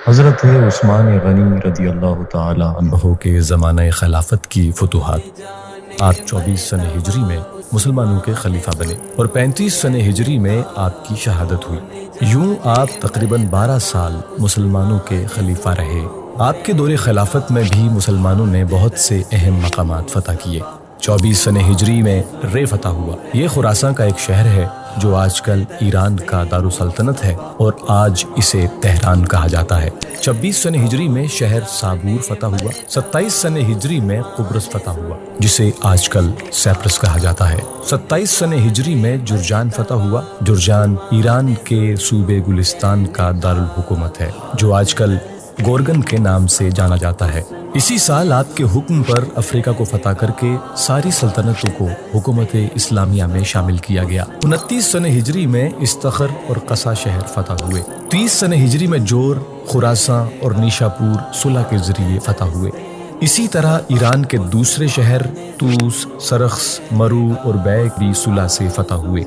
حضرت عثمان غنی رضی اللہ تعالی عنہ کے زمانہ خلافت کی فتوحات۔ آپ 24 سن ہجری میں مسلمانوں کے خلیفہ بنے اور 35 سن ہجری میں آپ کی شہادت ہوئی۔ یوں آپ تقریباً 12 سال مسلمانوں کے خلیفہ رہے۔ آپ کے دور خلافت میں بھی مسلمانوں نے بہت سے اہم مقامات فتح کیے۔ 24 سن ہجری میں رے فتح ہوا۔ یہ خراساں کا ایک شہر ہے جو آج کل ایران کا دارالسلطنت ہے اور آج اسے تہران کہا جاتا ہے۔ 26 سن ہجری میں شہر صابور فتح ہوا۔ 27 سن ہجری میں قبرص فتح ہوا جسے آج کل سیپرس کہا جاتا ہے۔ 27 سن ہجری میں جرجان فتح ہوا۔ جرجان ایران کے صوبے گلستان کا دارالحکومت ہے جو آج کل گورگن کے نام سے جانا جاتا ہے۔ اسی سال آپ کے حکم پر افریقہ کو فتح کر کے ساری سلطنتوں کو حکومت اسلامیہ میں شامل کیا گیا۔ 29 سن ہجری میں استخر اور قصا شہر فتح ہوئے۔ 30 سن ہجری میں جور، خراساں اور نیشاپور صلح کے ذریعے فتح ہوئے۔ اسی طرح ایران کے دوسرے شہر طوس، سرخس، مرو اور بیک بھی صلح سے فتح ہوئے۔